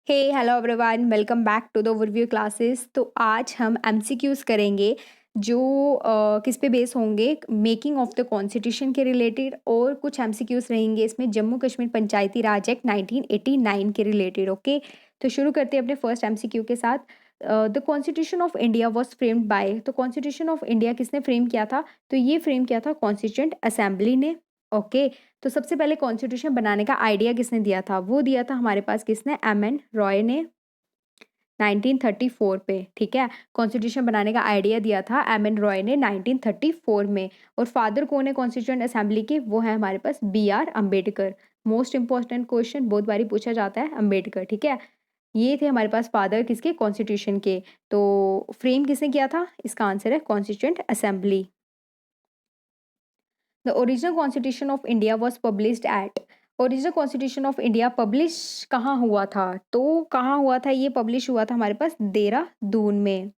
Hey hello everyone welcome back to the overview classes. तो आज हम एमसीक्यूज करेंगे जो किस पे बेस होंगे, मेकिंग ऑफ द कॉन्स्टिट्यूशन के रिलेटेड, और कुछ एमसीक्यूज रहेंगे इसमें जम्मू कश्मीर पंचायती राज एक्ट 1989 के रिलेटेड। ओके, तो शुरू करते हैं अपने फर्स्ट एमसीक्यू के साथ। The constitution of India was framed bye, तो कॉन्स्टिट्यूशन ऑफ इंडिया किसने फ्रेम किया था? तो ये फ्रेम किया था कॉन्स्टिट्यूंट असेंबली ने। ओके, तो सबसे पहले कॉन्स्टिट्यूशन बनाने का आइडिया किसने दिया था? वो दिया था हमारे पास किसने? एम एन रॉय ने 1934 पे। ठीक है, कॉन्स्टिट्यूशन बनाने का आइडिया दिया था एम एन रॉय ने 1934 में। और फादर कौन है कॉन्स्टिट्यूएंट असेंबली के? वो है हमारे पास B R Ambedkar. Most important question बहुत बारी पूछा जाता है, अम्बेडकर। ठीक है, ये थे हमारे पास फादर किसके? कॉन्स्टिट्यूशन के। तो फ्रेम किसने किया था? इसका आंसर है constituent assembly. The original constitution of India was published at, original constitution of India publish कहाँ हुआ था? तो कहाँ हुआ था? ये पब्लिश हुआ था हमारे पास देहरादून में।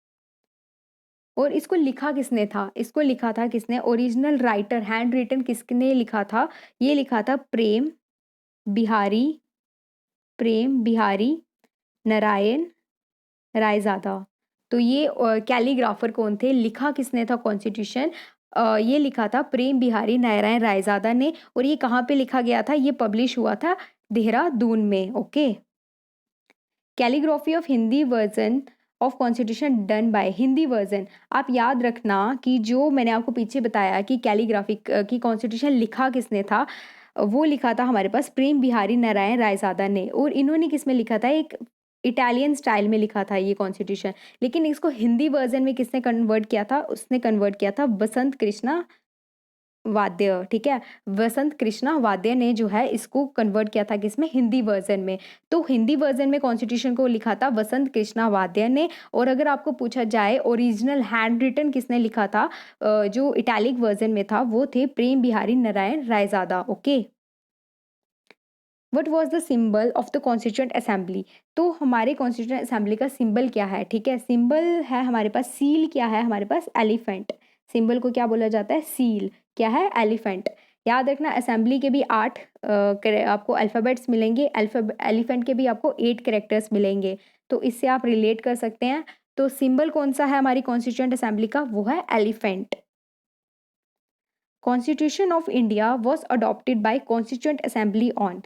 और इसको लिखा किसने था? इसको लिखा था किसने? ओरिजिनल राइटर, हैंड रिटन किसने लिखा था? ये लिखा था बिहारी प्रेम बिहारी नारायण रायज़ादा। तो ये कैलीग्राफर कौन थे? लिखा किसने था कॉन्स्टिट्यूशन? ये लिखा था प्रेम बिहारी नारायण रायज़ादा ने। और ये कहाँ पे लिखा गया था? ये पब्लिश हुआ था देहरादून में। Okay, calligraphy of Hindi version of constitution done by, Hindi version. आप याद रखना कि जो मैंने आपको पीछे बताया कि कैलीग्राफी की कॉन्स्टिट्यूशन लिखा किसने था, वो लिखा था हमारे पास प्रेम बिहारी नारायण रायज़ादा ने। और इन्होंने किसमें लिखा था? एक इटालियन स्टाइल में लिखा था ये कॉन्स्टिट्यूशन। लेकिन इसको हिंदी वर्जन में किसने कन्वर्ट किया था? उसने कन्वर्ट किया था बसंत कृष्णा वाद्य। ठीक है, वसंत कृष्णा वाद्य ने जो है इसको कन्वर्ट किया था किसमें? हिंदी वर्जन में। तो हिंदी वर्जन में कॉन्स्टिट्यूशन को लिखा था वसंत कृष्णा वाद्य ने। और अगर आपको पूछा जाए ओरिजिनल हैंड रिटन किसने लिखा था, जो इटैलिक वर्जन में था, वो थे Prem Bihari Narayan Raizada. Okay, what was the symbol of the constituent assembly? तो हमारे कॉन्स्टिट्यूंट असेंबली का सिंबल क्या है? ठीक है, सिंबल है हमारे पास, सील क्या है हमारे पास? एलिफेंट। सिंबल को क्या बोला जाता है? सील। क्या है? एलिफेंट। याद रखना, असेंबली के भी 8 आपको अल्फ़ाबेट्स मिलेंगे, एलिफेंट के भी आपको 8 कैरेक्टर्स मिलेंगे। तो इससे आप रिलेट कर सकते हैं। तो सिंबल कौन सा है हमारी कॉन्स्टिट्यूंट असेंबली का? वो है elephant. Constitution of India was adopted by constituent assembly on,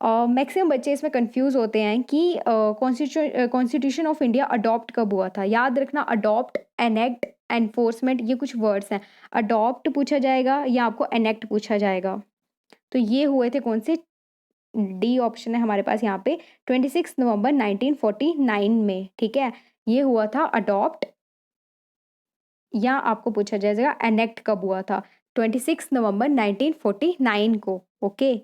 maximum बच्चे इसमें कंफ्यूज होते हैं कि कॉन्स्टिट्यूशन ऑफ इंडिया अडॉप्ट कब हुआ था। याद रखना, अडॉप्ट, एनेक्ट, एनफोर्समेंट, ये कुछ वर्ड्स हैं। अडॉप्ट पूछा जाएगा या आपको एनेक्ट पूछा जाएगा। तो ये हुए थे कौन से? डी ऑप्शन है हमारे पास यहाँ पे, 26 नवंबर 1949 में। ठीक है, ये हुआ था अडॉप्ट, या आपको पूछा जाएगा एनेक्ट कब हुआ था? 26 नवंबर 1949 को। ओके,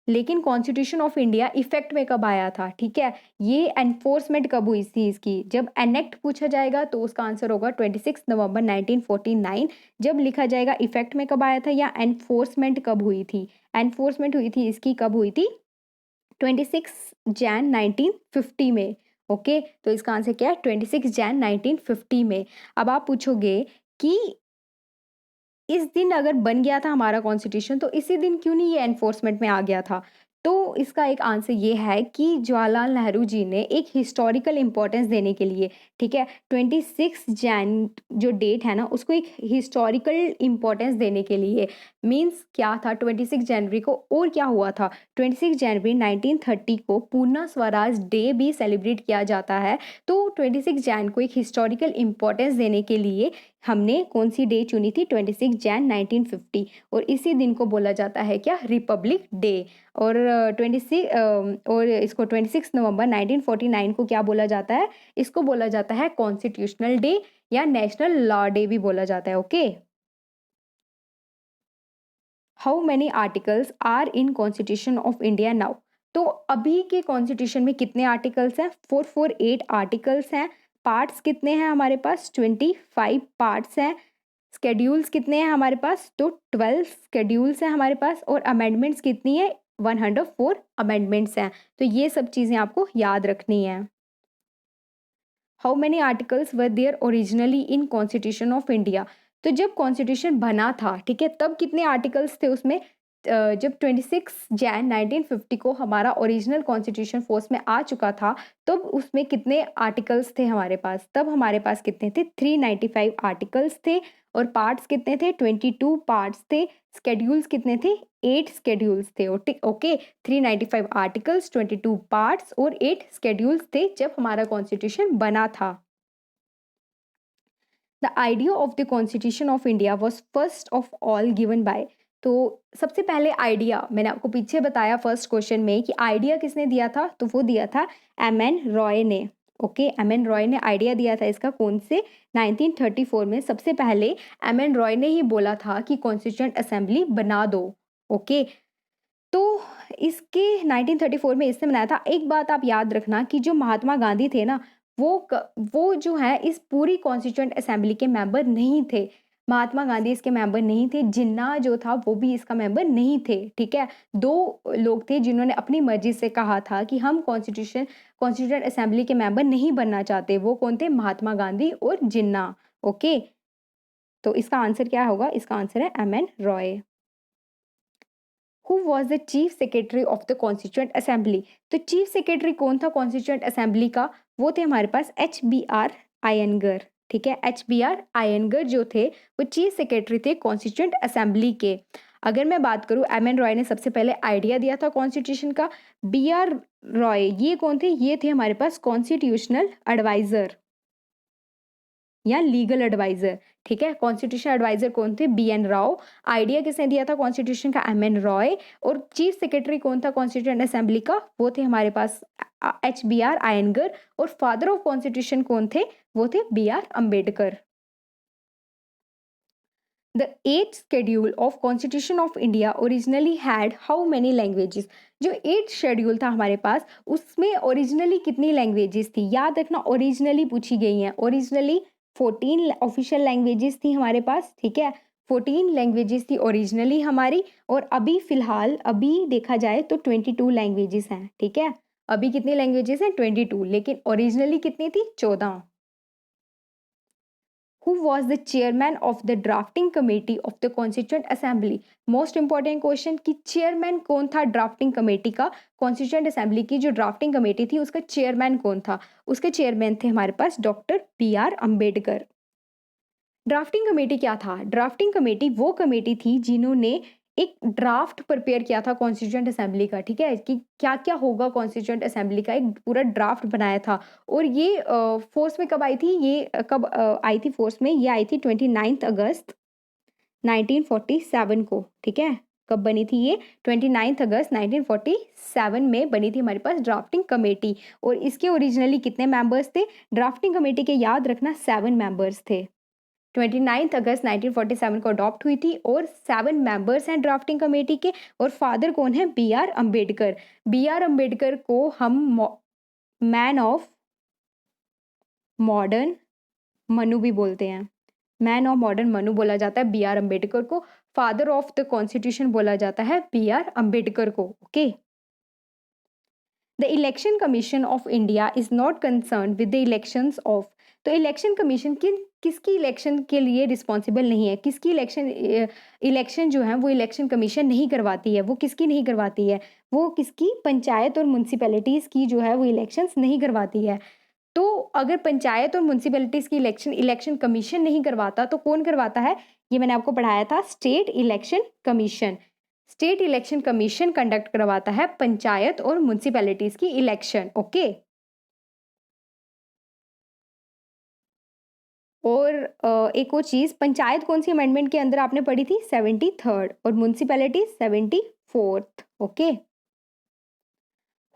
लेकिन कॉन्स्टिट्यूशन ऑफ इंडिया इफेक्ट में कब आया था? ठीक है, ये एनफोर्समेंट कब हुई थी इसकी? जब एनेक्ट पूछा जाएगा तो उसका आंसर होगा 26 नवंबर 1949। जब लिखा जाएगा इफेक्ट में कब आया था या एनफोर्समेंट कब हुई थी? एनफोर्समेंट हुई थी इसकी कब हुई थी? 26 जैन 1950 में। ओके, तो इसका आंसर क्या है? 26 जैन 1950 में। अब आप पूछोगे कि इस दिन अगर बन गया था हमारा कॉन्स्टिट्यूशन, तो इसी दिन क्यों नहीं ये एनफोर्समेंट में आ गया था? तो इसका एक आंसर ये है कि जवाहरलाल नेहरू जी ने एक हिस्टोरिकल इंपॉर्टेंस देने के लिए, ठीक है, 26 जैन जो डेट है ना, उसको एक हिस्टोरिकल इंपॉर्टेंस देने के लिए, मींस क्या था 26 जनवरी को, और क्या हुआ था 26 जनवरी 1930 को पूर्ण स्वराज डे भी सेलिब्रेट किया जाता है। तो 26 जैन को एक हिस्टोरिकल इंपॉर्टेंस देने के लिए हमने कौन सी डे चुनी थी? 26 जैन 1950। और इसी दिन को बोला जाता है क्या? Republic day. और 26 और इसको 26 नवंबर 1949 को क्या बोला जाता है? इसको बोला जाता है कॉन्स्टिट्यूशनल डे या नेशनल लॉ डे भी बोला जाता है। Okay, how many articles are in constitution of India now? तो अभी के कॉन्स्टिट्यूशन में कितने आर्टिकल्स हैं? 448 आर्टिकल्स हैं। पार्ट्स कितने हैं हमारे पास? 25 पार्ट्स हैं। स्केड्यूल्स कितने हैं हमारे पास? तो 12 स्केड्यूल्स हैं हमारे पास। और अमेंडमेंट्स कितनी है? 104 अमेंडमेंट्स हैं। तो ये सब चीज़ें आपको याद रखनी है। How many articles were there originally in constitution of India? तो जब कॉन्स्टिट्यूशन बना था, ठीक है, तब कितने आर्टिकल्स थे उसमें? जब 26 जैन 1950 को हमारा ओरिजिनल कॉन्स्टिट्यूशन फोर्स में आ चुका था, तब उसमें कितने आर्टिकल्स थे हमारे पास? तब हमारे पास कितने थे? 395 आर्टिकल्स थे और पार्ट्स कितने थे? 22 पार्ट्स थे। स्केड्यूल्स कितने थे? 8 स्केड्यूल्स थे। ओके, 395 आर्टिकल्स, 22 पार्ट्स और 8 स्केड्यूल्स थे जब हमारा कॉन्स्टिट्यूशन बना था। The idea of the constitution of India was first of all given by, तो सबसे पहले आइडिया मैंने आपको पीछे बताया फर्स्ट क्वेश्चन में कि आइडिया किसने दिया था, तो वो दिया था एम.एन. रॉय ने। Okay, M.N.. रॉय ने आइडिया दिया था इसका, कौन से? 1934 में सबसे पहले एम.एन. रॉय ने ही बोला था कि कॉन्स्टिट्यूएंट असेंबली बना दो। ओके, तो इसके 1934 में इसने बनाया था। एक बात आप याद रखना कि जो महात्मा गांधी थे ना, वो जो है इस पूरी कॉन्स्टिट्यूएंट असेंबली के मेंबर नहीं थे। महात्मा गांधी इसके मेंबर नहीं थे, जिन्ना जो था वो भी इसका मेंबर नहीं थे। ठीक है, 2 लोग थे जिन्होंने अपनी मर्जी से कहा था कि हम कॉन्स्टिट्यूएंट असेंबली के मेंबर नहीं बनना चाहते। वो कौन थे? महात्मा गांधी और जिन्ना। ओके, तो इसका आंसर क्या होगा? इसका आंसर है M.N.. Roy. Who was the chief secretary of the constituent assembly? तो चीफ सेक्रेटरी कौन था कॉन्स्टिट्यूएंट असेंबली का? वो थे हमारे पास H.B.R. आयंगर। ठीक है, H.B.R. आयंगर जो थे वो चीफ सेक्रेटरी थे कॉन्स्टिट्यूएंट असेंबली के। अगर मैं बात करूं, एम.एन. रॉय ने सबसे पहले आइडिया दिया था कॉन्स्टिट्यूशन का। B.R. रॉय ये कौन थे? ये थे हमारे पास कॉन्स्टिट्यूशनल एडवाइजर या लीगल एडवाइजर। ठीक है, कॉन्स्टिट्यूशन एडवाइजर कौन थे? B.N. राव। आइडिया किसने दिया था कॉन्स्टिट्यूशन का? M.N. रॉय। और चीफ सेक्रेटरी कौन था कॉन्स्टिट्यूएंट असेंबली का? वो थे हमारे पास H.B.R. आयंगर। और फादर ऑफ कॉन्स्टिट्यूशन कौन थे? वो थे B.R. Ambedkar. The 8th schedule of Constitution of India originally had how many languages? जो 8th शेड्यूल था हमारे पास, उसमें ओरिजिनली कितनी लैंग्वेजेस थी? याद रखना, ओरिजिनली पूछी गई हैं। ओरिजिनली 14 ऑफिशियल लैंग्वेजेस थी हमारे पास। ठीक है, 14 लैंग्वेजेस थी ओरिजिनली हमारी, और अभी फिलहाल अभी देखा जाए तो 22 लैंग्वेजेस हैं। ठीक है, अभी कितनी लैंग्वेजेस हैं? 22, लेकिन ओरिजिनली कितनी थी? 14। Who was the chairman of the drafting committee of the Constituent Assembly? Most important question कि चेयरमैन कौन था ड्राफ्टिंग कमेटी का? कॉन्स्टिट्यूएंट असेंबली की जो ड्राफ्टिंग कमेटी थी उसका चेयरमैन कौन था? उसके चेयरमैन थे हमारे पास doctor B.R. Ambedkar. Drafting committee क्या था? ड्राफ्टिंग कमेटी वो कमेटी थी जिन्होंने एक ड्राफ्ट प्रिपेयर किया था कॉन्स्टिट्यूएंट असेंबली का। ठीक है, कि क्या क्या होगा कॉन्स्टिट्यूएंट असेंबली का, एक पूरा ड्राफ्ट बनाया था। और ये फोर्स में कब आई थी? ये कब आई थी फोर्स में? ये आई थी 29 अगस्त 1947 को। ठीक है, कब बनी थी ये? 29 अगस्त 1947 में बनी थी हमारे पास ड्राफ्टिंग कमेटी। और इसके ओरिजिनली कितने मेंबर्स थे ड्राफ्टिंग कमेटी के? याद रखना, 7 मेंबर्स थे। 29 अगस्त 1947 को अडॉप्ट हुई थी और 7 मेंबर्स हैं ड्राफ्टिंग कमेटी के। और फादर कौन है? B.R. अम्बेडकर। B.R. अम्बेडकर को हम मैन ऑफ मॉडर्न मनु भी बोलते हैं। मैन ऑफ मॉडर्न मनु बोला जाता है B.R. अम्बेडकर को। फादर ऑफ द कॉन्स्टिट्यूशन बोला जाता है B.R. अम्बेडकर को। Okay, the election commission of India is not concern with the elections of, तो इलेक्शन कमीशन किसकी इलेक्शन के लिए रिस्पॉन्सिबल नहीं है? किसकी इलेक्शन जो है वो इलेक्शन कमीशन नहीं करवाती है। वो किसकी नहीं करवाती है? वो किसकी? पंचायत और म्यूनसिपैलिटीज़ की जो है वो इलेक्शंस नहीं करवाती है। तो अगर पंचायत और म्यूनसिपैलिटीज़ की इलेक्शन कमीशन नहीं करवाता तो कौन करवाता है? ये मैंने आपको पढ़ाया था, state election commission. State election commission conduct करवाता है पंचायत और म्यूनसिपैलिटीज़ की इलेक्शन। ओके, और एक और चीज़, पंचायत कौन सी अमेंडमेंट के अंदर आपने पढ़ी थी? 73rd, और municipality 74th। Okay,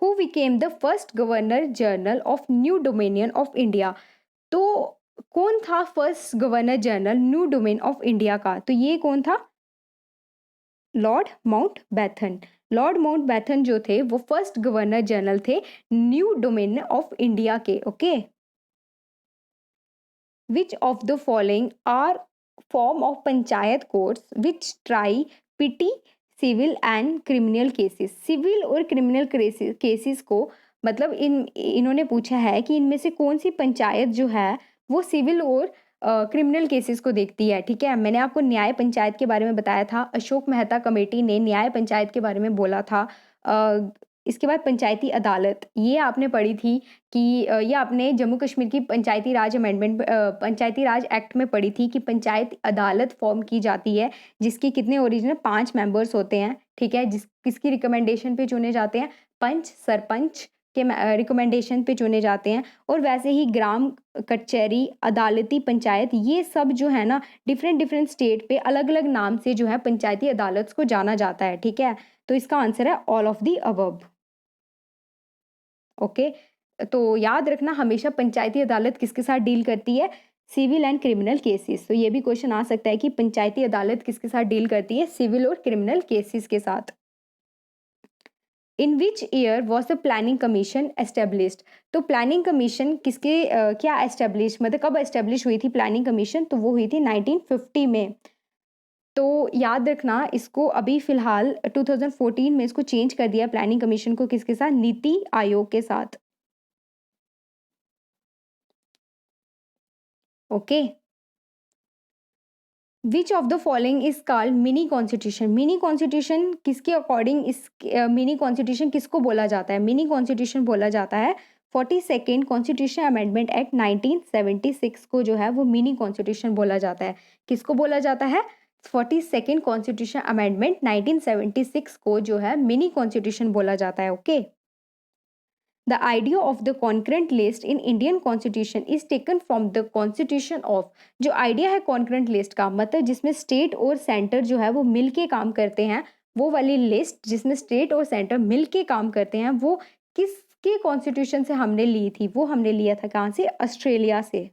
who became the first governor general of new dominion of India? तो कौन था first governor general new domain of India का? तो ये कौन था? Lord Mountbatten. लॉर्ड माउंटबेटन जो थे वो फर्स्ट गवर्नर जनरल थे न्यू डोमेन ऑफ इंडिया के। Okay, Which of the following are form of panchayat courts which try petty civil and criminal cases? Civil और क्रिमिनल केसेस को, मतलब इन्होंने पूछा है कि इनमें से कौन सी पंचायत जो है वो सिविल और क्रिमिनल केसेस को देखती है, ठीक है? मैंने आपको न्याय पंचायत के बारे में बताया था, अशोक मेहता कमेटी ने न्याय पंचायत के बारे में बोला था। इसके बाद पंचायती अदालत, ये आपने पढ़ी थी कि ये आपने जम्मू कश्मीर की पंचायती राज पंचायती राज एक्ट में पढ़ी थी कि पंचायत अदालत फॉर्म की जाती है, जिसके कितने ओरिजिनल 5 मेंबर्स होते हैं, ठीक है? किसकी रिकमेंडेशन पे चुने जाते हैं? पंच, सरपंच के रिकमेंडेशन पे चुने जाते हैं। और वैसे ही ग्राम कचहरी, अदालती पंचायत, ये सब जो है ना डिफरेंट स्टेट पे अलग-अलग नाम से जो है पंचायती अदालत को जाना जाता है, ठीक है? तो इसका आंसर है all of the above. Okay, तो याद रखना हमेशा पंचायती अदालत किसके साथ डील करती है? Civil and criminal cases. तो ये भी क्वेश्चन आ सकता है कि पंचायती अदालत किसके साथ डील करती है? सिविल और क्रिमिनल केसेस के साथ। In which year was the planning commission established? तो प्लानिंग कमीशन किसके क्या एस्टेब्लिश, मतलब कब एस्टेब्लिश हुई थी प्लानिंग कमीशन? तो वो हुई थी 1950 में। तो याद रखना इसको अभी फिलहाल 2014 में इसको चेंज कर दिया प्लानिंग कमीशन को, किसके साथ? नीति आयोग के साथ। Okay, which of the following is called mini constitution? Mini constitution किसके अकॉर्डिंग इस मिनी कॉन्स्टिट्यूशन किसको बोला जाता है? मिनी कॉन्स्टिट्यूशन बोला जाता है 42nd कॉन्स्टिट्यूशन अमेंडमेंट एक्ट 1976 को जो है वो मिनी कॉन्स्टिट्यूशन बोला जाता है। किसको बोला जाता है? 42nd कॉन्स्टिट्यूशन अमेंडमेंट 1976 को जो है मिनी कॉन्स्टिट्यूशन बोला जाता है। Okay, The idea of the concurrent list in Indian Constitution is taken from the Constitution of। जो आइडिया है कॉन्करेंट लिस्ट का, मतलब जिसमें स्टेट और सेंटर जो है वो मिल के काम करते हैं, वो वाली लिस्ट जिसमें स्टेट और सेंटर मिल के काम करते हैं, वो किसके कॉन्स्टिट्यूशन से हमने ली थी? वो हमने लिया था कहाँ से? ऑस्ट्रेलिया से।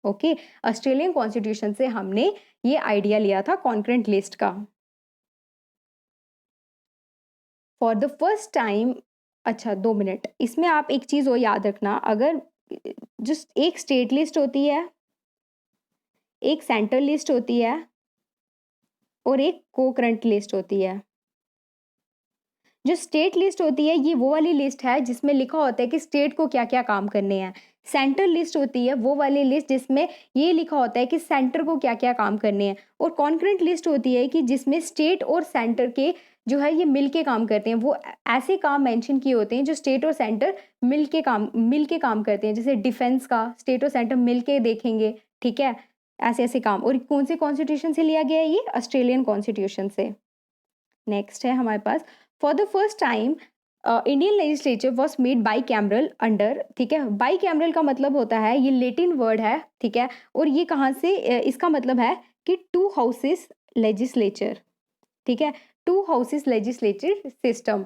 ओके, ऑस्ट्रेलियन कॉन्स्टिट्यूशन से हमने ये आइडिया लिया था कॉन्करेंट लिस्ट का। फॉर द फर्स्ट टाइम, अच्छा 2 मिनट, इसमें आप एक चीज़ और याद रखना, अगर जस्ट एक स्टेट लिस्ट होती है, एक सेंट्रल लिस्ट होती है और एक कोकरेंट लिस्ट होती है। जो स्टेट लिस्ट होती है ये वो वाली लिस्ट है जिसमें लिखा होता है कि स्टेट को क्या क्या काम करने हैं। सेंट्रल लिस्ट होती है वो वाली लिस्ट जिसमें ये लिखा होता है कि सेंटर को क्या क्या काम करने हैं। और कॉन्करेंट लिस्ट होती है कि जिसमें स्टेट और सेंटर के जो है ये मिल के काम करते हैं, वो ऐसे काम मेंशन किए होते हैं जो स्टेट और सेंटर मिल के काम करते हैं। जैसे डिफेंस का स्टेट और सेंटर मिल के देखेंगे, ठीक है, ऐसे ऐसे काम। और कौन से कॉन्स्टिट्यूशन से लिया गया है? ये ऑस्ट्रेलियन कॉन्स्टिट्यूशन से। नेक्स्ट है हमारे पास, for the first time Indian legislature was made bicameral under, ठीक है। बाई कैमरल का मतलब होता है, ये लेटिन वर्ड है, ठीक है। और ये कहाँ से, इसका मतलब है कि टू हाउसेस लेजिस्लेचर, ठीक है, टू हाउसेस लेजिस्लेटिव सिस्टम।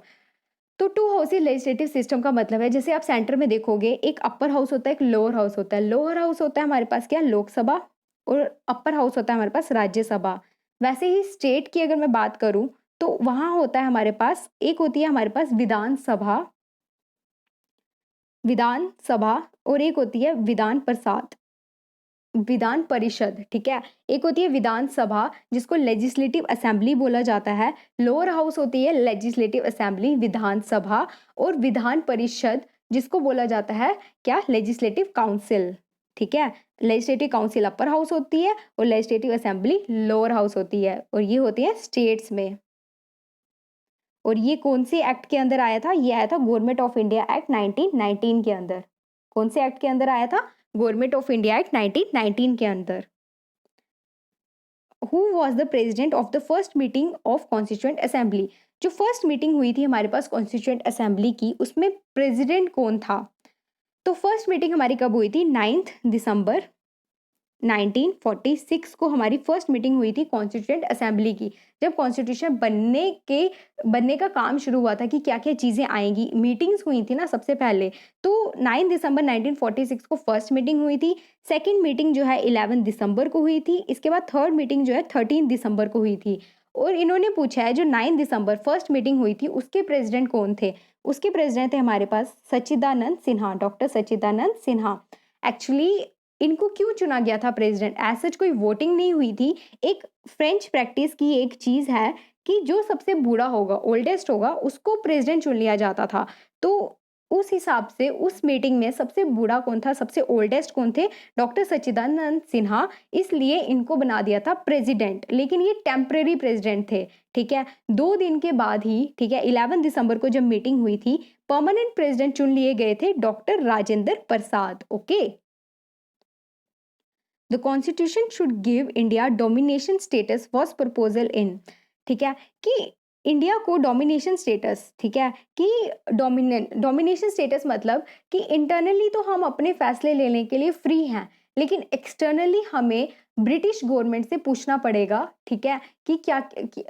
तो टू हाउसेस लेजिस्लेटिव सिस्टम का मतलब है, जैसे आप सेंटर में देखोगे एक अपर हाउस होता है, एक लोअर हाउस होता है। लोअर हाउस होता है हमारे पास क्या? लोकसभा। और अपर हाउस होता है हमारे पास राज्यसभा। वैसे ही स्टेट की अगर मैं बात करूं तो वहां होता है हमारे पास, एक होती है हमारे पास विधानसभा, विधानसभा, और एक होती है विधान परिषद, ठीक है। एक होती है विधानसभा जिसको लेजिस्लेटिव असेंबली बोला जाता है। लोअर हाउस होती है लेजिस्लेटिव असेंबली, विधानसभा। और विधान परिषद जिसको बोला जाता है क्या? लेजिस्लेटिव काउंसिल, ठीक है। लेजिस्लेटिव काउंसिल अपर हाउस होती है और लेजिस्लेटिव असेंबली लोअर हाउस होती है, और ये होती है स्टेट्स में। और ये कौन से एक्ट के अंदर आया था? ये आया था गवर्नमेंट ऑफ इंडिया एक्ट 1919 के अंदर। कौन से एक्ट के अंदर आया था? गवर्नमेंट ऑफ इंडिया एक्ट 1919 के अंदर। Who was the president of the first meeting of constituent assembly? जो फर्स्ट मीटिंग हुई थी हमारे पास कॉन्स्टिट्यूएंट असेंबली की, उसमें प्रेसिडेंट कौन था? तो फर्स्ट मीटिंग हमारी कब हुई थी? 9 दिसंबर 1946 को हमारी फर्स्ट मीटिंग हुई थी कॉन्स्टिट्यूएंट असेंबली की, जब कॉन्स्टिट्यूशन बनने का काम शुरू हुआ था कि क्या क्या चीज़ें आएंगी। मीटिंग्स हुई थी ना सबसे पहले, तो 9 दिसंबर 1946 को फर्स्ट मीटिंग हुई थी। सेकंड मीटिंग जो है 11 दिसंबर को हुई थी। इसके बाद थर्ड मीटिंग जो है 13 दिसंबर को हुई थी। और इन्होंने पूछा है जो 9 दिसंबर फर्स्ट मीटिंग हुई थी उसके प्रेसिडेंट कौन थे? उसके प्रेसिडेंट थे हमारे पास सच्चिदानंद सिन्हा, डॉक्टर सच्चिदानंद सिन्हा। एक्चुअली इनको क्यों चुना गया था प्रेसिडेंट? एज सच कोई वोटिंग नहीं हुई थी। एक फ्रेंच प्रैक्टिस की एक चीज है कि जो सबसे बूढ़ा होगा, ओल्डेस्ट होगा, उसको प्रेसिडेंट चुन लिया जाता था। तो उस हिसाब से उस मीटिंग में सबसे बूढ़ा कौन था, सबसे ओल्डेस्ट कौन थे, डॉक्टर सच्चिदानंद सिन्हा, इसलिए इनको बना दिया था प्रेसिडेंट, लेकिन ये टेम्परेरी प्रेसिडेंट थे। ठीक है, 2 दिन के बाद ही, ठीक है, 11 दिसंबर को जब मीटिंग हुई थी, परमानेंट प्रेसिडेंट चुन लिए गए थे doctor Rajendra Prasad. Okay, the constitution should give India domination status was proposal in, ठीक है, कि इंडिया को डोमिनेशन स्टेटस, ठीक है, कि डोमिनेशन स्टेटस मतलब कि इंटरनली तो हम अपने फैसले लेने के लिए फ्री हैं, लेकिन एक्सटर्नली हमें ब्रिटिश गवर्नमेंट से पूछना पड़ेगा, ठीक है, कि क्या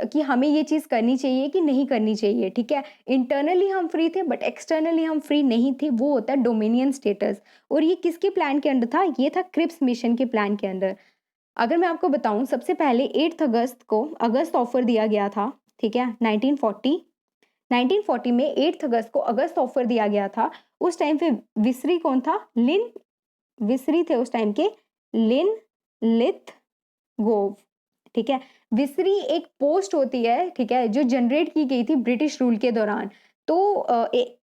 कि हमें ये चीज़ करनी चाहिए कि नहीं करनी चाहिए। ठीक है, इंटरनली हम फ्री थे बट एक्सटर्नली हम फ्री नहीं थे, वो होता है डोमिनियन स्टेटस। और ये किसके प्लान के अंडर था, ये था क्रिप्स मिशन के प्लान के अंदर। अगर मैं आपको बताऊं, सबसे पहले 8 अगस्त को अगस्त ऑफर दिया गया था, ठीक है, 1940 में 8 अगस्त को अगस्त ऑफर दिया गया था। उस टाइम पे विसरी कौन था, लिन विसरी थे उस टाइम के, लिन लिथ गोव। ठीक है, विसरी एक पोस्ट होती है, ठीक है, जो जनरेट की गई थी ब्रिटिश रूल के दौरान। तो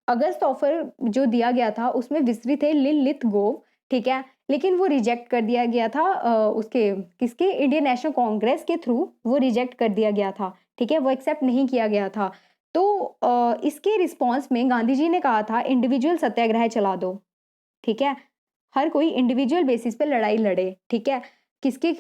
अगस्त ऑफर जो दिया गया था उसमें विसरी थे लिन लिथ गोव, ठीक है, लेकिन वो रिजेक्ट कर दिया गया था, उसके किसके, इंडियन नेशनल कांग्रेस के थ्रू वो रिजेक्ट कर दिया गया था। ठीक है, वो एक्सेप्ट नहीं किया गया था। तो इसके रिस्पॉन्स में गांधी जी ने कहा था इंडिविजुअल सत्याग्रह चला दो। ठीक है, हर कोई इंडिविजुअल बेसिस पे लड़ाई लड़े। ठीक है, किसके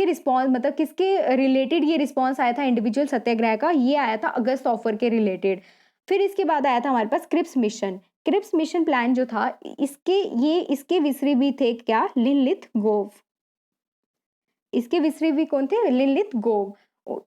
रिस्पॉन्स, मतलब किसके रिलेटेड ये रिस्पॉन्स आया था इंडिविजुअल सत्याग्रह का, ये आया था अगस्त ऑफर के रिलेटेड। फिर इसके बाद आया था हमारे पास Cripps mission. Cripps mission plan जो था, इसके विसरी भी थे क्या, लिनलिथ गोव। इसके विसरी भी कौन थे, लिनलिथ गोव।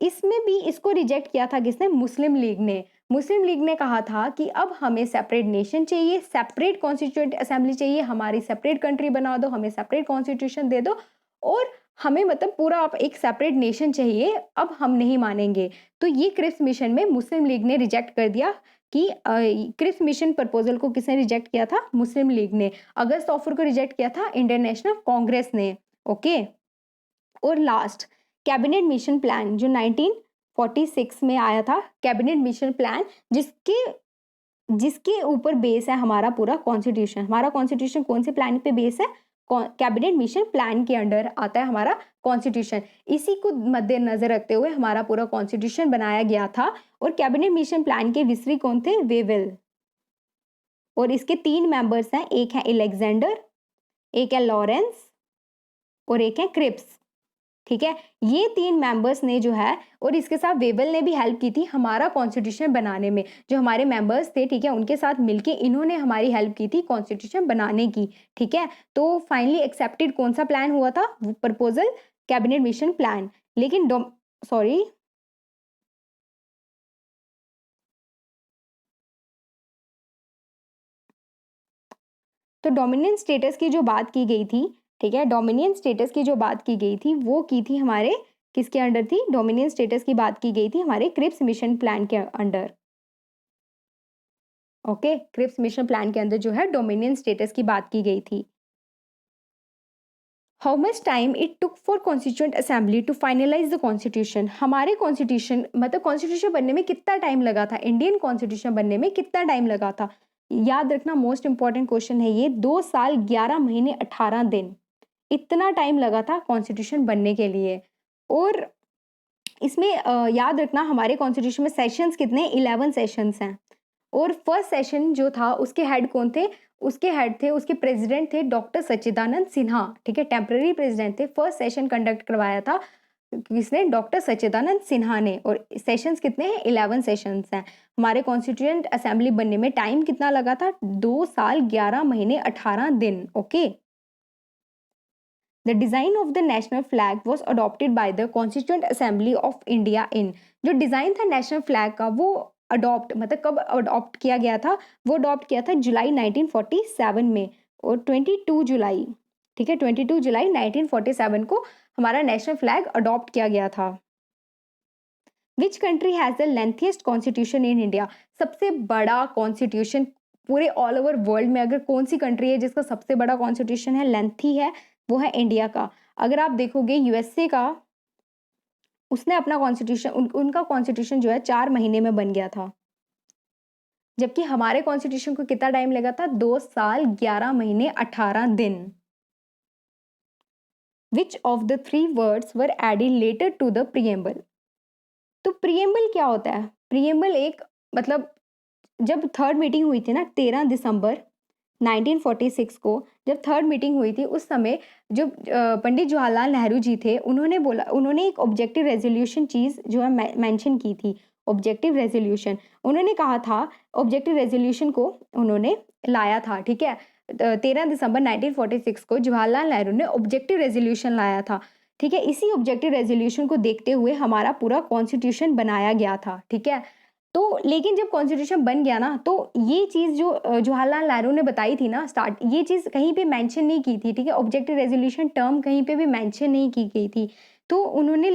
इसमें भी इसको रिजेक्ट किया था किसने, मुस्लिम लीग ने। मुस्लिम लीग ने कहा था कि अब हमें सेपरेट नेशन चाहिए, सेपरेट कॉन्स्टिट्यूएंट असेंबली चाहिए, हमारी सेपरेट कंट्री बना दो, हमें सेपरेट कॉन्स्टिट्यूशन दे दो, और हमें मतलब पूरा आप एक सेपरेट नेशन चाहिए, अब हम नहीं मानेंगे। तो ये क्रिप्स मिशन में मुस्लिम लीग ने रिजेक्ट कर दिया कि क्रिप्स मिशन प्रपोजल को किसने रिजेक्ट किया था, मुस्लिम लीग ने। अगस्त ऑफर को रिजेक्ट किया था इंडियन नेशनल कांग्रेस ने। ओके, और लास्ट कैबिनेट मिशन प्लान जो 1946 में आया था, कैबिनेट मिशन प्लान, जिसके जिसके ऊपर बेस है हमारा पूरा कॉन्स्टिट्यूशन। हमारा कॉन्स्टिट्यूशन कौन से प्लान पे बेस है, कैबिनेट मिशन प्लान के अंडर आता है हमारा कॉन्स्टिट्यूशन। इसी को मद्देनजर रखते हुए हमारा पूरा कॉन्स्टिट्यूशन बनाया गया था। और कैबिनेट मिशन प्लान के विसरी कौन थे, वेवेल। और इसके 3 मेंबर्स हैं, एक है एलेक्जेंडर, एक है लॉरेंस, और एक है क्रिप्स। ठीक है, ये 3 मेंबर्स ने जो है, और इसके साथ वेवेल ने भी हेल्प की थी हमारा कॉन्स्टिट्यूशन बनाने में। जो हमारे मेंबर्स थे, ठीक है, उनके साथ मिलके इन्होंने हमारी हेल्प की थी कॉन्स्टिट्यूशन बनाने की। ठीक है, तो फाइनली एक्सेप्टेड कौन सा प्लान हुआ था, प्रपोजल कैबिनेट मिशन प्लान। लेकिन सॉरी, तो डोमिनियन स्टेटस की जो बात की गई थी, ठीक है, डोमिनियन स्टेटस की जो बात की गई थी वो की थी हमारे किसके अंडर थी, डोमिनियन स्टेटस की बात की गई थी हमारे क्रिप्स मिशन प्लान के under. Okay, Cripps mission plan के अंदर जो है डोमिनियन स्टेटस की बात की गई थी। How much time it took for constituent assembly to finalize the constitution, हमारे कॉन्स्टिट्यूशन मतलब कॉन्स्टिट्यूशन बनने में कितना टाइम लगा था, इंडियन कॉन्स्टिट्यूशन बनने में कितना टाइम लगा था। याद रखना, मोस्ट इंपॉर्टेंट क्वेश्चन है ये, 2 साल 11 महीने 18 दिन, इतना टाइम लगा था कॉन्स्टिट्यूशन बनने के लिए। और इसमें याद रखना हमारे कॉन्स्टिट्यूशन में सेशंस कितने, 11 सेशंस हैं। और फर्स्ट सेशन जो था उसके हेड कौन थे, उसके प्रेसिडेंट थे डॉक्टर सच्चिदानंद सिन्हा। ठीक है, टेम्पररी प्रेसिडेंट थे। फर्स्ट सेशन कंडक्ट करवाया था किसने, डॉक्टर सच्चिदानंद सिन्हा ने। और सेशंस कितने हैं, 11 सेशंस हैं। हमारे कॉन्स्टिट्यूएंट असेंबली बनने में टाइम कितना लगा था, 2 साल 11 महीने 18 दिन। Okay, the design of the national flag was adopted by the constituent assembly of India in, जो डिजाइन था नेशनल फ्लैग का वो अडॉप्ट मतलब कब अडॉप्ट किया गया था, वो अडॉप्ट किया था जुलाई 1947 में। और 22 जुलाई, ठीक है, 22 जुलाई 1947 को हमारा नेशनल फ्लैग अडॉप्ट किया गया था। Which country has the lengthiest constitution in India, सबसे बड़ा कॉन्स्टिट्यूशन पूरे ऑल ओवर वर्ल्ड में अगर कौन सी कंट्री है जिसका सबसे बड़ा कॉन्स्टिट्यूशन है, लेंथी है, वो है इंडिया का। अगर आप देखोगे यूएसए का, उसने अपना कॉन्स्टिट्यूशन उनका कॉन्स्टिट्यूशन जो है 4 महीने में बन गया था। जबकि हमारे कॉन्स्टिट्यूशन को कितना टाइम लगा था? 2 साल 11 महीने 18 दिन। Which of the three words were added later to the preamble? तो प्रिएम्बल क्या होता है? प्रिएम्बल एक मतलब जब थर्ड मीटिंग हुई थी ना 13 दिसंबर 1946 को, जब थर्ड मीटिंग हुई थी उस समय जो पंडित जवाहरलाल नेहरू जी थे, उन्होंने एक ऑब्जेक्टिव रेजोल्यूशन चीज़ जो है मेंशन की थी। ऑब्जेक्टिव रेजोल्यूशन उन्होंने कहा था, ऑब्जेक्टिव रेजोल्यूशन को उन्होंने लाया था, ठीक है। 13 दिसंबर 1946 को जवाहरलाल नेहरू ने ऑब्जेक्टिव रेजोल्यूशन लाया था, ठीक है। इसी ऑब्जेक्टिव रेजोल्यूशन को देखते हुए हमारा पूरा कॉन्स्टिट्यूशन बनाया गया था, ठीक है। तो लेकिन जब कॉन्स्टिट्यूशन बन गया ना, तो ये चीज़ जो जवाहरलाल नेहरू ने बताई थी ना स्टार्ट, ये चीज़ कहीं पे मेंशन नहीं की थी, ठीक है। ऑब्जेक्टिव रेजोल्यूशन टर्म कहीं पे भी मेंशन नहीं की गई थी, तो उन्होंने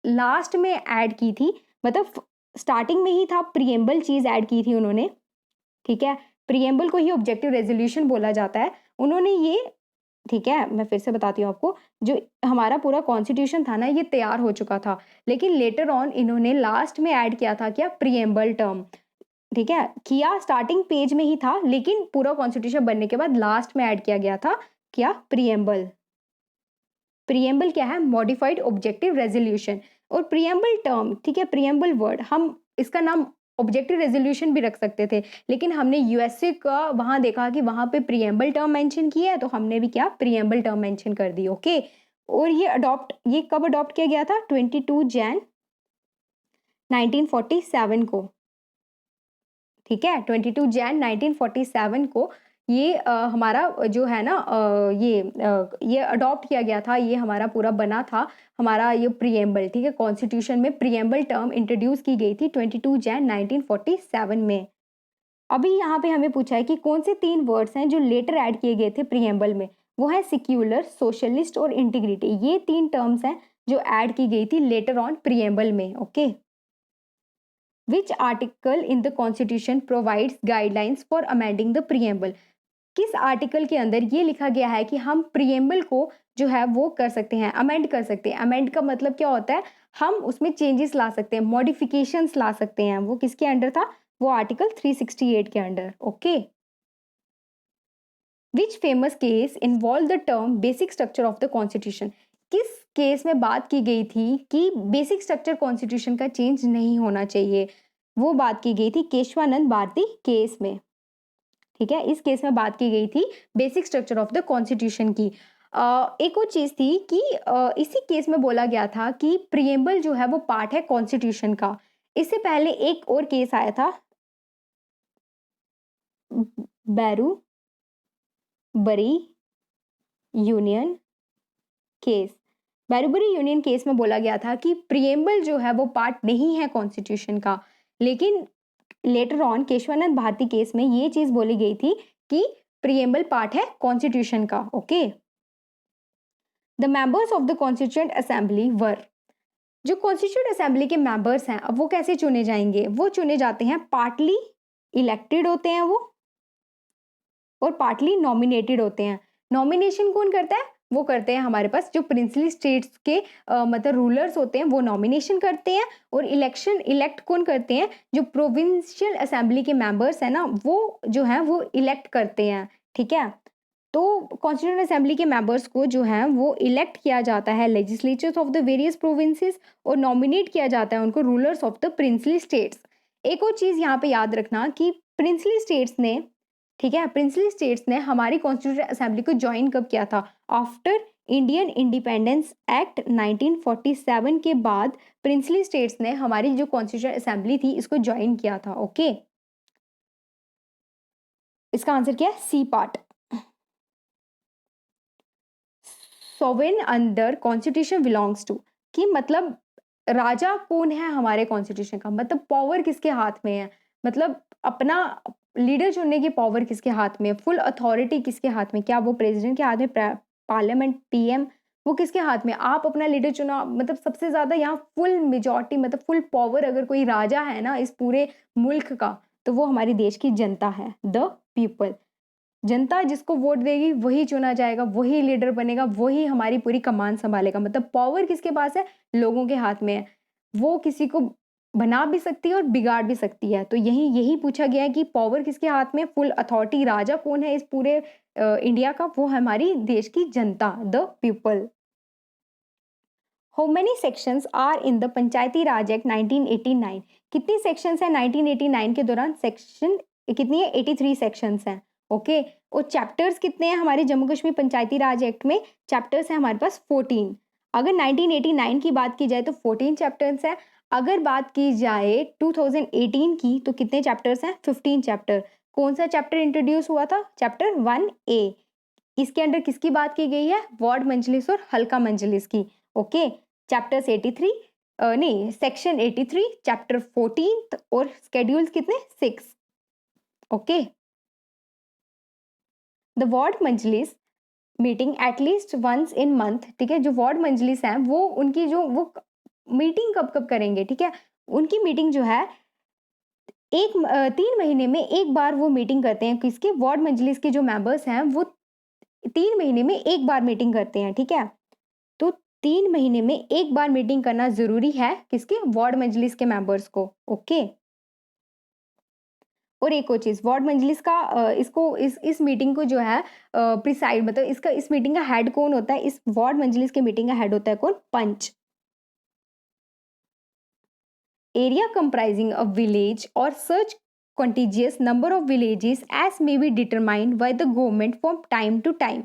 लास्ट में ऐड की थी, मतलब स्टार्टिंग में ही था, प्रिएम्बल चीज़ ऐड की थी उन्होंने, ठीक है। प्रिएम्बल को ही ऑब्जेक्टिव रेजोल्यूशन बोला जाता है। उन्होंने ये, ठीक है, मैं फिर से बताती हूँ आपको, जो हमारा पूरा कॉन्स्टिट्यूशन था ना ये तैयार हो चुका था, लेकिन लेटर ऑन इन्होंने लास्ट में ऐड किया था क्या? प्रिएम्बल टर्म, ठीक है। किया स्टार्टिंग पेज में ही था, लेकिन पूरा कॉन्स्टिट्यूशन बनने के बाद लास्ट में ऐड किया गया था क्या? प्रिएम्बल। प्रिएम्बल क्या है? Modified objective resolution. और प्रिएम्बल टर्म, ठीक है, प्रिएम्बल वर्ड, हम इसका नाम ऑब्जेक्टिव रेजोल्यूशन भी रख सकते थे, लेकिन हमने यूएसए का वहां देखा कि वहां पे प्रिएम्बल टर्म मेंशन किया है, तो हमने भी क्या? प्रिएम्बल टर्म मेंशन कर दी, ओके। और ये कब अडॉप्ट किया गया था? 22 जैन 1947 को, ठीक है। 22 जैन 1947 को ये हमारा जो है ना ये अडॉप्ट किया गया था, ये हमारा पूरा बना था, हमारा ये प्रिएम्बल, ठीक है। कॉन्स्टिट्यूशन में प्रिएम्बल टर्म इंट्रोड्यूस की गई थी 22 जैन 1947 में। अभी यहाँ पे हमें पूछा है कि कौन से 3 वर्ड्स हैं जो लेटर ऐड किए गए थे प्रिएम्बल में? वो है सेक्युलर, सोशलिस्ट और इंटीग्रिटी। ये 3 टर्म्स हैं जो ऐड की गई थी लेटर ऑन प्रिएम्बल में, okay. Which article in the constitution provides guidelines for amending the preamble? किस आर्टिकल के अंदर ये लिखा गया है कि हम प्रिएम्बल को जो है वो कर सकते हैं, अमेंड कर सकते हैं। अमेंड का मतलब क्या होता है? हम उसमें चेंजेस ला सकते हैं, मॉडिफिकेशंस ला सकते हैं। वो किसके अंडर था? वो आर्टिकल 368 के under, okay. Which famous case involve the term basic structure of the constitution? किस केस में बात की गई थी कि बेसिक स्ट्रक्चर कॉन्स्टिट्यूशन का चेंज नहीं होना चाहिए? वो बात की गई थी केशवानंद भारती केस में, ठीक है। इस केस में बात की गई थी basic structure of the constitution की। एक और चीज थी कि इसी केस में बोला गया था कि प्रिएम्बल जो है वो पार्ट है कॉन्स्टिट्यूशन का। इससे पहले एक और केस आया था, बैरू बरी यूनियन केस। बैरूबरी यूनियन केस में बोला गया था कि प्रिएम्बल जो है वो पार्ट नहीं है कॉन्स्टिट्यूशन का, लेकिन later on Kesavananda Bharati case में ये चीज बोली गई थी कि प्रिएम्बल पार्ट है कॉन्स्टिट्यूशन का, okay. The members of the constituent assembly were, जो कॉन्स्टिट्यूएंट असेंबली के मेंबर्स हैं, अब वो कैसे चुने जाएंगे? वो चुने जाते हैं पार्टली इलेक्टेड होते हैं वो, और पार्टली नॉमिनेटेड होते हैं। नॉमिनेशन कौन करता है? वो करते हैं हमारे पास जो प्रिंसली स्टेट्स के मतलब रूलर्स होते हैं, वो नॉमिनेशन करते हैं। और इलेक्ट कौन करते हैं? जो प्रोविंशियल असेंबली के मेंबर्स हैं ना, वो जो है वो इलेक्ट करते हैं, ठीक है। तो कॉन्स्टिट्यूएंट असेंबली के मेंबर्स को जो है वो इलेक्ट किया जाता है legislatures of the various provinces, और नॉमिनेट किया जाता है उनको rulers of the princely states. एक और चीज यहाँ पे याद रखना कि प्रिंसली स्टेट्स ने, ठीक है, प्रिंसली स्टेट्स ने हमारी कॉन्स्टिट्यूएंट असेंबली को ज्वाइन कब किया था? आफ्टर इंडियन इंडिपेंडेंस एक्ट 1947 के बाद प्रिंसली स्टेट्स ने हमारी जो कॉन्स्टिट्यूएंट असेंबली थी इसको ज्वाइन किया था, ओके। इसका आंसर क्या है? C part. Sovereign under constitution belongs to, कि मतलब राजा कौन है हमारे कॉन्स्टिट्यूशन का? मतलब पावर किसके हाथ में है? मतलब अपना लीडर चुनने की पावर किसके हाथ में? फुल अथॉरिटी किसके हाथ में? क्या वो प्रेसिडेंट के हाथ में? पार्लियामेंट, पीएम, वो किसके हाथ में? आप अपना लीडर चुना, मतलब सबसे ज्यादा यहाँ फुल मेजॉरिटी, मतलब फुल पावर अगर कोई राजा है ना इस पूरे मुल्क का, तो वो हमारी देश की जनता है, द पीपल। जनता जिसको वोट देगी वही चुना जाएगा, वही लीडर बनेगा, वही हमारी पूरी कमान संभालेगा। मतलब पावर किसके पास है? लोगों के हाथ में है। वो किसी को बना भी सकती है और बिगाड़ भी सकती है। तो यही पूछा गया है कि पावर किसके हाथ में, फुल अथॉरिटी राजा कौन है इस पूरे इंडिया का, वो हमारी देश की जनता, the people. How many sections are in the Panchayati Raj act 1989? कितनी सेक्शंस हैं 1989 के दौरान? सेक्शन कितनी है? 83 सेक्शंस हैं। ओके। और चैप्टर्स कितने हैं हमारे जम्मू कश्मीर पंचायती राज एक्ट में? चैप्टर्स हैं हमारे पास 14। अगर 1989 की बात की जाए तो 14 चैप्टर्स हैं। अगर बात की जाए 2018 की तो कितने चैप्टर्स हैं? 15 चैप्टर। कौन सा चैप्टर इंट्रोड्यूस हुआ था? Chapter 1A। इसके अंदर किसकी बात की गई है? वार्ड मंजलिस और हल्का मंजलिस की। ओके। चैप्टर्स 83 नहीं, सेक्शन 83, चैप्टर 14 और स्केड्यूल्स कितने? 6। Okay. The ward majlis meeting at least once in month, ठीक है। जो वार्ड मंजलिस हैं वो उनकी जो वो मीटिंग कब कब करेंगे, ठीक है। उनकी मीटिंग जो है 3 महीने में एक बार वो मीटिंग करते हैं। किसके? वार्ड मंजलिस के जो मेंबर्स हैं वो 3 महीने में एक बार मीटिंग करते हैं, ठीक है। तो 3 महीने में एक बार मीटिंग करना जरूरी है किसके? वार्ड मंजलिस के मेंबर्स को। ओके। और एक और चीज, वार्ड मंजलिस का इसको इस मीटिंग को जो है प्रिसाइड, मतलब इसका इस मीटिंग का हेड कौन होता है? इस वार्ड मंजलिस के मीटिंग का हेड होता है कौन? पंच। एरिया कंप्राइजिंग अ विलेज और सच contiguous number of villages as may be determined by the government from time to time।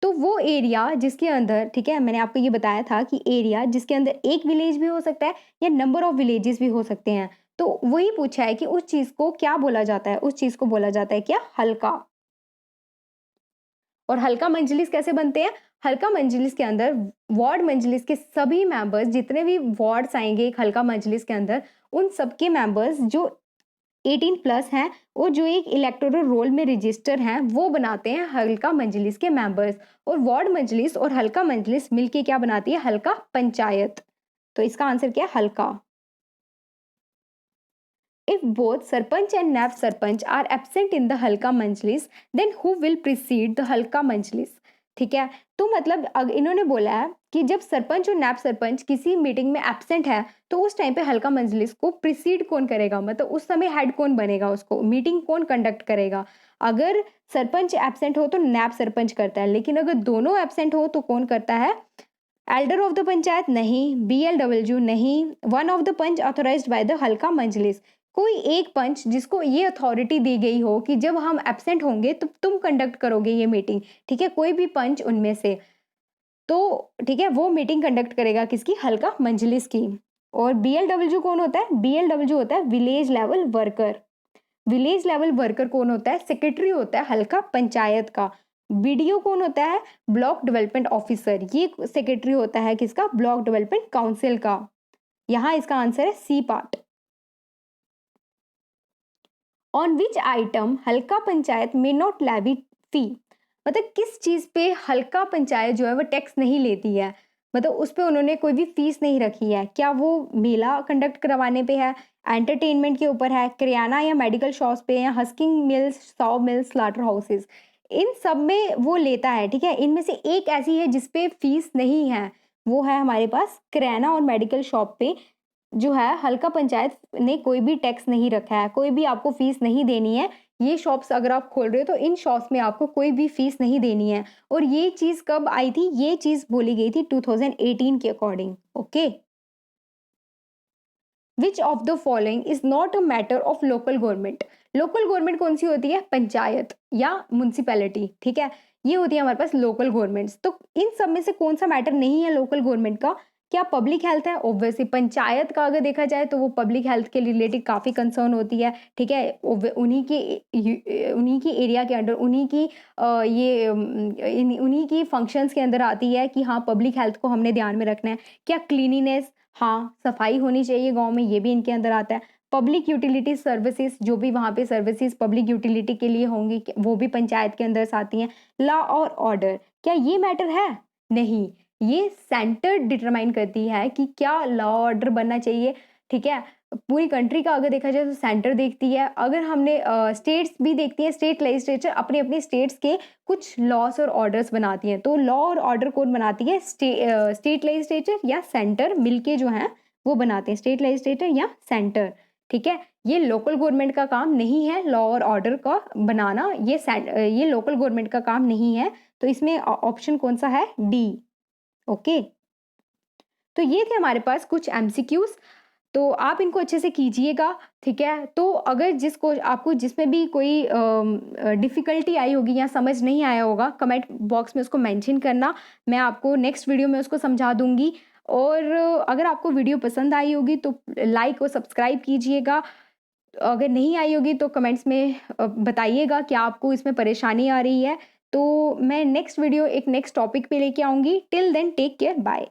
तो वो एरिया जिसके अंदर, ठीक है, मैंने आपको ये बताया था कि एरिया जिसके अंदर एक विलेज भी हो सकता है या नंबर ऑफ विलेजेस भी हो सकते हैं। तो वही पूछा है कि उस चीज को क्या बोला जाता है? उस चीज को बोला जाता है क्या? हल्का। और हल्का मंजलिस कैसे बनते हैं? हल्का मंजलिस के अंदर वार्ड मंजलिस के सभी मेंबर्स, जितने भी वार्ड्स आएंगे एक हल्का मंजलिस के अंदर, उन सबके मेंबर्स जो 18 प्लस हैं और जो एक इलेक्टोरल रोल में रजिस्टर हैं वो बनाते हैं हल्का मंजलिस के मेंबर्स। और वार्ड मंजलिस और हल्का मंजलिस मिलके क्या बनाती है? हल्का पंचायत। तो इसका आंसर क्या है? Halqa. If both sarpanch and naib sarpanch are absent in the हल्का majlis then who will preside the हल्का मंजलिस? ठीक है। तो मतलब इन्होंने बोला है कि जब सरपंच और नैब सरपंच किसी मीटिंग में एब्सेंट है तो उस टाइम पे हल्का मंजलिस को प्रिसीड कौन करेगा? मतलब उस समय हेड कौन बनेगा? उसको मीटिंग कौन कंडक्ट करेगा? अगर सरपंच एब्सेंट हो तो नैब सरपंच करता है, लेकिन अगर दोनों एब्सेंट हो तो कौन करता है? एल्डर ऑफ द पंचायत नहीं, BLW नहीं, one of the panch authorized by the हल्का मंजलिस। कोई एक पंच जिसको ये अथॉरिटी दी गई हो कि जब हम एब्सेंट होंगे तो तुम कंडक्ट करोगे ये मीटिंग, ठीक है, कोई भी पंच उनमें से। तो ठीक है, वो मीटिंग कंडक्ट करेगा किसकी? हल्का मंजलिस की। और BLW कौन होता है? BLW होता है village level worker. Village level worker कौन होता है? सेक्रेटरी होता है हल्का पंचायत का। BDO कौन होता है? Block development officer. ये सेक्रेटरी होता है किसका? ब्लॉक डेवलपमेंट काउंसिल का। यहां इसका आंसर है C part. On which item हल्का पंचायत में नॉट लेवी फी? मतलब किस चीज पे हल्का पंचायत जो है वो टैक्स नहीं लेती है? मतलब उस पे उन्होंने कोई भी फीस नहीं रखी है। क्या वो मेला कंडक्ट करवाने पे है, एंटरटेनमेंट के ऊपर है, किराना या मेडिकल शॉप्स पे, या husking mills, saw mills, slaughter houses? इन सब में वो लेता है, ठीक है। इनमें से एक ऐसी है जिसपे फीस नहीं है, वो है हमारे पास किराना और मेडिकल शॉप पे जो है हल्का पंचायत ने कोई भी टैक्स नहीं रखा है, कोई भी आपको फीस नहीं देनी है। ये शॉप्स अगर आप खोल रहे हो तो इन शॉप्स में आपको कोई भी फीस नहीं देनी है। और ये चीज कब आई थी? ये चीज बोली गई थी 2018 के according. Okay. Which of the following is not a matter of local government? Local government कौन सी होती है? पंचायत या म्यूनसिपैलिटी, ठीक है, ये होती है हमारे पास लोकल गवर्नमेंट्स। तो इन सब में से कौन सा मैटर नहीं है लोकल गवर्नमेंट का? क्या पब्लिक हेल्थ है? ऑब्वियसली पंचायत का अगर देखा जाए तो वो पब्लिक हेल्थ के रिलेटेड काफी कंसर्न होती है, ठीक है। उन्हीं की एरिया के अंडर, उन्हीं की उन्हीं की फंक्शंस के अंदर आती है कि हाँ पब्लिक हेल्थ को हमने ध्यान में रखना है। क्या क्लीनिनेस, हाँ सफाई होनी चाहिए गांव में, ये भी इनके अंदर आता है। पब्लिक यूटिलिटी सर्विसेज, जो भी वहाँ पे सर्विसेज पब्लिक यूटिलिटी के लिए होंगी वो भी पंचायत के अंदर आती हैं। लॉ और ऑर्डर, क्या ये मैटर है? नहीं, ये सेंटर डिटरमाइन करती है कि क्या लॉ ऑर्डर बनना चाहिए, ठीक है। पूरी कंट्री का अगर देखा जाए तो सेंटर देखती है। अगर हमने स्टेट्स भी देखती हैं, स्टेट लेजिस्लेचर अपने अपने स्टेट्स के कुछ लॉस और ऑर्डर्स बनाती हैं। तो लॉ और ऑर्डर कौन बनाती है? स्टेट लेजिस्लेचर या सेंटर मिलके जो है वो बनाते हैं, स्टेट लेजिस्लेटर या सेंटर, ठीक है। ये लोकल गवर्नमेंट का काम नहीं है लॉ और ऑर्डर का बनाना, ये लोकल गवर्नमेंट का काम नहीं है। तो इसमें ऑप्शन कौन सा है? डी। ओके, तो ये थे हमारे पास कुछ एमसीक्यूज, तो आप इनको अच्छे से कीजिएगा, ठीक है। तो अगर जिसको आपको जिसमें भी कोई डिफ़िकल्टी आई होगी या समझ नहीं आया होगा, कमेंट बॉक्स में उसको मेंशन करना, मैं आपको नेक्स्ट वीडियो में उसको समझा दूँगी। और अगर आपको वीडियो पसंद आई होगी तो लाइक और सब्सक्राइब कीजिएगा। अगर नहीं आई होगी तो कमेंट्स में बताइएगा कि आपको इसमें परेशानी आ रही है। तो मैं नेक्स्ट वीडियो एक नेक्स्ट टॉपिक पे लेके आऊँगी। Till then take care, bye.